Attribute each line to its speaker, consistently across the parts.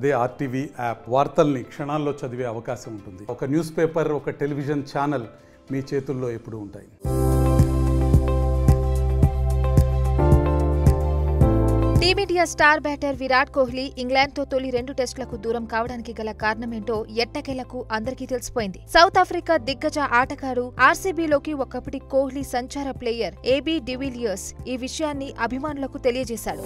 Speaker 1: అదే RTV app వార్తల్ని క్షణాల్లో చదివే అవకాశం ఉంటుంది. ఒక న్యూస్ పేపర్, ఒక టెలివిజన్ ఛానల్ మీ చేతుల్లో ఎప్పుడూ ఉంటాయి.
Speaker 2: Team India star batter Virat Kohli ఇంగ్లాండ్తో తొలి 2 టెస్టులకు దూరం కావడానికి గల కారణమేంటో ఎట్టకేలకు అందరికీ తెలిసిపోయింది. సౌత్ ఆఫ్రికా దిగ్గజ ఆటగాడు ఆర్సీబీలోకి ఒకప్పటి కోహ్లీ సంచార ప్లేయర్ ఏబీ డివిలియర్స్ ఈ విషయాన్ని అభిమానులకు తెలియజేశాడు.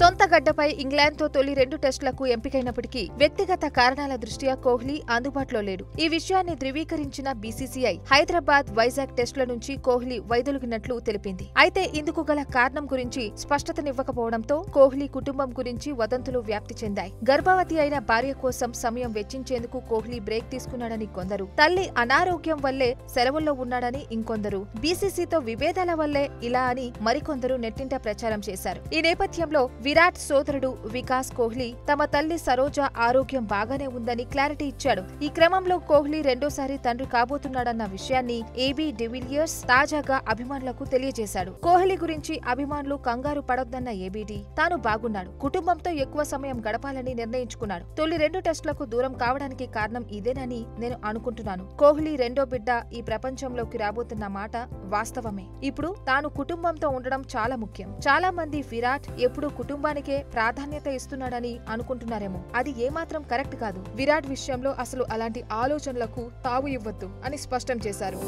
Speaker 2: సొంత గడ్డపై ఇంగ్లాండ్తో తొలి 2 టెస్టులకు ఎంపికైనప్పటికీ వ్యక్తిగత కారణాల దృష్ట్యా కోహ్లీ అందుబాటులో లేడు. ఈ విషయాన్ని ధృవీకరించిన బీసీసీఐ హైదరాబాద్, వైజాగ్ టెస్టుల నుంచి కోహ్లీ వైదొలిగినట్లు తెలిపింది. అయితే ఇందుకు గల కారణం గురించి స్పష్టతనివ్వకపోవడంతో కోహ్లీ కుటుంబం గురించి వదంతులు వ్యాప్తి చెందాయి. గర్భవతి అయిన భార్య కోసం సమయం వెచ్చించేందుకు కోహ్లీ బ్రేక్ తీసుకున్నాడని కొందరు, తల్లి అనారోగ్యం వల్లే సెలవుల్లో ఉన్నాడని ఇంకొందరు, బీసీసీతో విభేదాల వల్లే ఇలా అని మరికొందరు నెట్టింట ప్రచారం చేశారు. ఈ నేపథ్యంలో విరాట్ సోదరుడు వికాస్ కోహ్లీ తమ తల్లి సరోజ ఆరోగ్యం బాగానే ఉందని క్లారిటీ ఇచ్చాడు. ఈ క్రమంలో కోహ్లీ రెండోసారి తండ్రి కాబోతున్నాడన్న విషయాన్ని ఏబీ డివిలియర్స్ తాజాగా అభిమానులకు తెలియజేశాడు. కోహ్లీ గురించి అభిమానులు కంగారు పడొద్దన్న ఏబీడీ తాను బాగున్నాడు, కుటుంబంతో ఎక్కువ సమయం గడపాలని నిర్ణయించుకున్నాడు. తొలి 2 టెస్టులకు దూరం కావడానికి కారణం ఇదేనని నేను అనుకుంటున్నాను. కోహ్లీ రెండో బిడ్డ ఈ ప్రపంచంలోకి రాబోతున్న మాట వాస్తవమే. ఇప్పుడు తాను కుటుంబంతో ఉండడం చాలా ముఖ్యం. చాలా మంది విరాట్ ఎప్పుడూ కుటుంబానికే ప్రాధాన్యత ఇస్తున్నాడని అనుకుంటున్నారేమో. అది ఏమాత్రం కరెక్ట్ కాదు. విరాట్ విషయంలో అసలు అలాంటి ఆలోచనలకు తావు ఇవ్వద్దు అని స్పష్టం చేశారు.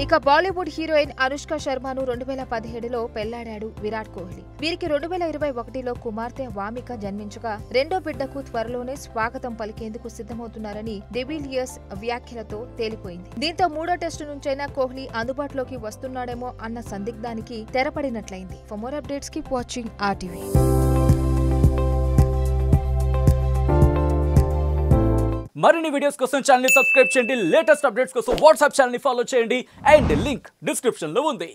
Speaker 2: ఇక బాలీవుడ్ హీరోయిన్ అనుష్క శర్మను 2017లో పెళ్లాడాడు విరాట్ కోహ్లీ. వీరికి 2021లో కుమార్తె వామిక జన్మించగా రెండో బిడ్డకు త్వరలోనే స్వాగతం పలికేందుకు సిద్ధమవుతున్నారని డివిలియర్స్ వ్యాఖ్యలతో తేలిపోయింది. దీంతో 3వ టెస్టు నుంచైనా కోహ్లీ అందుబాటులోకి వస్తున్నాడేమో అన్న సందిగ్ధానికి తెరపడినట్లయింది. For more updates keep watching RTV.
Speaker 3: మరిన్ని వీడియోస్ కోసం ఛానల్ ని సబ్స్క్రైబ్ చేయండి. లేటెస్ట్ అప్డేట్స్ కోసం వాట్సాప్ ఛానల్ ని ఫాలో చేయండి. అండ్ లింక్ డిస్క్రిప్షన్ లో ఉంది.